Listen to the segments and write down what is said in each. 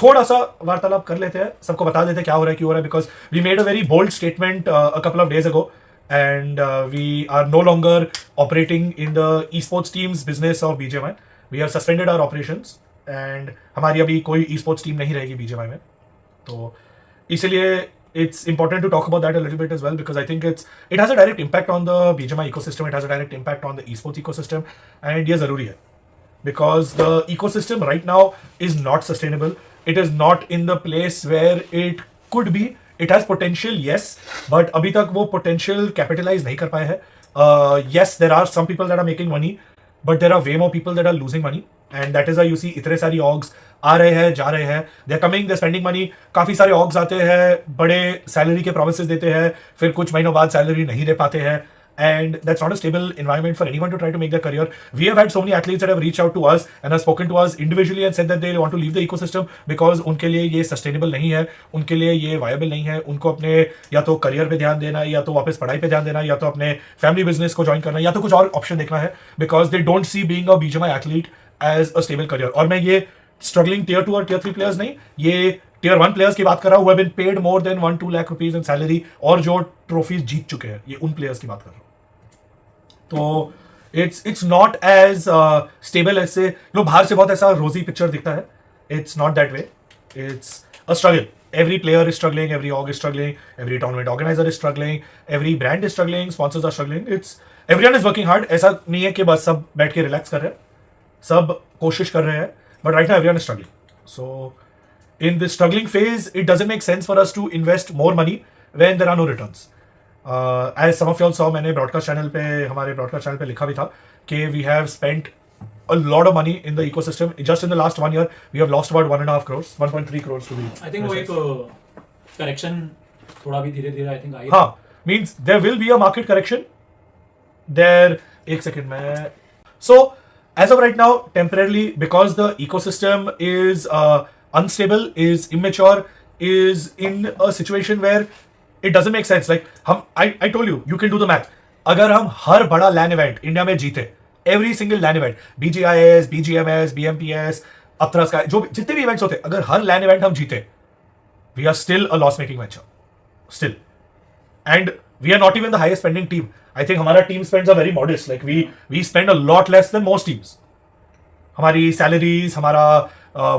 थोड़ा सा वार्तालाप कर लेते हैं, सबको बता देते हैं क्या हो रहा है, क्यों हो रहा है, because we made a very bold statement a couple of days ago and we are no longer operating in the esports teams business of BGMI. We have suspended our operations and हमारी अभी कोई esports team नहीं रहेगी BGMI में. तो इसलिए it's important to talk about that a little bit as well because I think it has a direct impact on the BGMI ecosystem. It has a direct impact on the esports ecosystem and ये ज़रूरी है because the ecosystem right now is not sustainable. It is not in the place where it could be. It has potential, yes, but अभी तक वो potential capitalize नहीं कर पाए हैं. Yes, there are some people that are making money, but there are way more people that are losing money, and that is why you see इतने सारी orgs आ रहे हैं, जा रहे हैं. They're coming, they're spending money. काफी सारे orgs आते हैं, बड़े salary के promises देते हैं, फिर कुछ महीनों बाद salary नहीं दे पाते हैं. And that's not a stable environment for anyone to try to make their career. We have had so many athletes that have reached out to us and have spoken to us individually and said that they want to leave the ecosystem because उनके लिए ये sustainable नहीं है, उनके लिए ये viable नहीं है, उनको अपने या तो career पे ध्यान देना है, या तो वापस पढ़ाई पे ध्यान देना है, या तो अपने family business को join करना है, या तो कुछ और option देखना है because they don't see being a BGMI athlete as a stable career. और मैं ये struggling tier 2 और tier 3 players नहीं, ये tier 1 players की बात कर रहा हूँ who have been paid more than 1-2 lakh rupees in salary और जो trophies जीत चुके हैं, ये उन players की बात कर रहा हूँ. तो it's not as stable ऐसे लोग बाहर से बहुत ऐसा रोजी पिक्चर दिखता है. It's not that way. It's a struggle. Every player is struggling, every org is struggling, every tournament organizer is struggling, every brand is struggling, sponsors are struggling. Everyone is working hard. ऐसा नहीं है कि बस सब बैठ के relax कर रहे हैं, सब कोशिश कर रहे हैं, but right now everyone is struggling. So in this struggling phase, it doesn't make sense for us to invest more money when there are no returns. As some of you all saw, मैंने broadcast channel पे हमारे broadcast channel पे लिखा भी था कि we have spent a lot of money in the ecosystem. Just in the last 1 year, we have lost about 1.5 crores, 1.3 crores to be. I think वो एक correction थोड़ा भी धीरे-धीरे I think आई. हाँ, means there will be a market correction. There, एक second में. So as of right now, temporarily because the ecosystem is unstable, is immature, is in a situation where it doesn't make sense. Like I told you, you can do the math. अगर हम हर बड़ा LAN event India में जीते, every single LAN event, BGIS, BGMS, BMPS, अपथरा sky, जो जितने भी events होते, अगर हर LAN event हम जीते, we are still a loss making venture, still, and we are not even the highest spending team. I think हमारा team spends are very modest. Like we spend a lot less than most teams. हमारी salaries, हमारा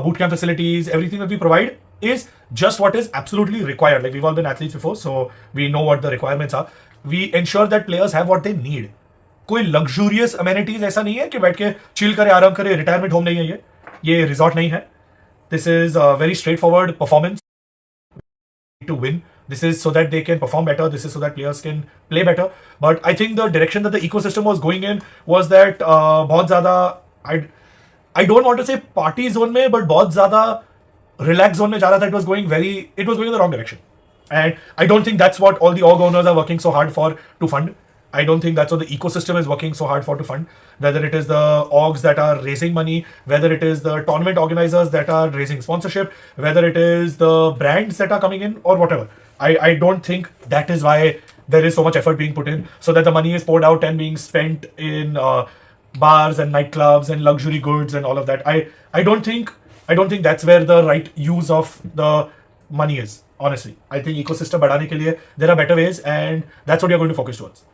boot camp facilities, everything that we provide is just what is absolutely required. Like we've all been athletes before, so we know what the requirements are. We ensure that players have what they need. कोई luxurious amenities ऐसा नहीं है कि बैठ के chill करे, आराम करे, retirement home नहीं है ये resort नहीं है. This is a very straightforward performance to win. This is so that they can perform better. This is so that players can play better. But I think the direction that the ecosystem was going in was that बहुत ज़्यादा I don't want to say party zone में, but बहुत ज़्यादा relax zone में जा रहा था. It was going in the wrong direction, and I don't think that's what all the org owners are working so hard for to fund. I don't think that's what the ecosystem is working so hard for to fund. Whether it is the orgs that are raising money, whether it is the tournament organizers that are raising sponsorship, whether it is the brands that are coming in or whatever. I don't think that is why there is so much effort being put in, so that the money is poured out and being spent in bars and nightclubs and luxury goods and all of that. I don't think that's where the right use of the money is, honestly. I think ecosystem बढ़ाने के लिए there are better ways, and that's what we are going to focus towards.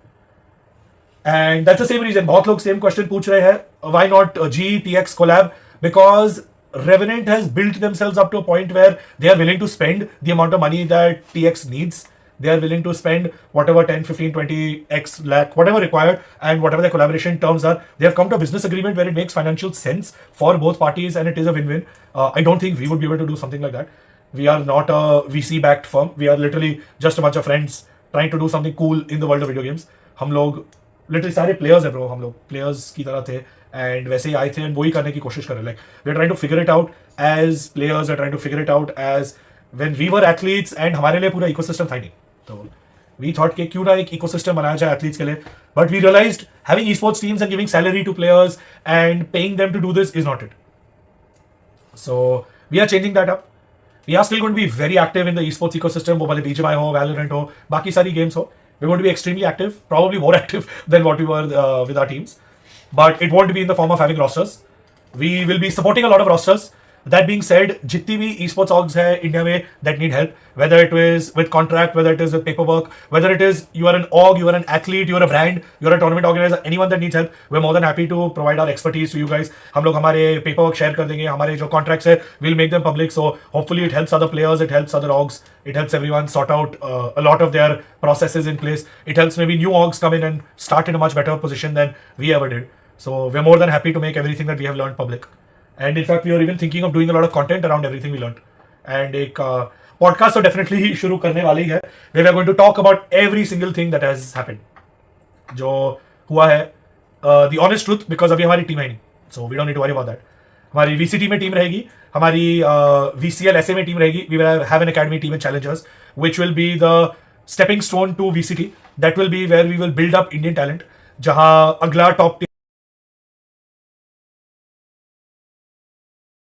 And that's the same reason बहुत लोग same question पूछ रहे हैं, why not TX collab? Because Revenant has built themselves up to a point where they are willing to spend the amount of money that TX needs. They are willing to spend whatever 10, 15, 20 X lakh, whatever required, and whatever their collaboration terms are. They have come to a business agreement where it makes financial sense for both parties and it is a win-win. I don't think we would be able to do something like that. We are not a VC-backed firm. We are literally just a bunch of friends trying to do something cool in the world of video games. हम लोग literally सारे players हैं bro. हम लोग players की तरह थे and वैसे ही आए थे and वही करने की कोशिश कर रहे हैं. Like we are trying to figure it out as players. We are trying to figure it out as when we were athletes and हमारे लिए पूरा ecosystem था ही नहीं. तो we thought कि क्यों ना एक ecosystem बनाया जाए athletes के लिए. But we realized having esports teams and giving salary to players and paying them to do this is not it. So we are changing that up. We are still going to be very active in the esports ecosystem. वो भले BGMI हो, Valorant हो, बाकी सारी games हो. We're going to be extremely active, probably more active than what we were with our teams. But it won't be in the form of having rosters. We will be supporting a lot of rosters. That being said, जितनी भी esports orgs है India में that need help, whether it is with contract, whether it is with paperwork, whether it is you are an org, you are an athlete, you are a brand, you are a tournament organizer, anyone that needs help, we're more than happy to provide our expertise to you guys. हम लोग हमारे paperwork share कर देंगे, हमारे जो contracts है we'll make them public, so hopefully it helps other players, it helps other orgs, it helps everyone sort out a lot of their processes in place. It helps maybe new orgs come in and start in a much better position than we ever did. So we're more than happy to make everything that we have learned public. And in fact, we are even thinking of doing a lot of content around everything we learned. And एक podcast तो definitely शुरू करने वाले ही है, where we are going to talk about every single thing that has happened. जो हुआ है, the honest truth, because अभी हमारी टीम है नहीं, so we don't need to worry about that. हमारी VCT में टीम रहेगी, हमारी VCL SA में टीम रहेगी. We will have an academy team and challengers, which will be the stepping stone to VCT. That will be where we will build up Indian talent. जहाँ अगला top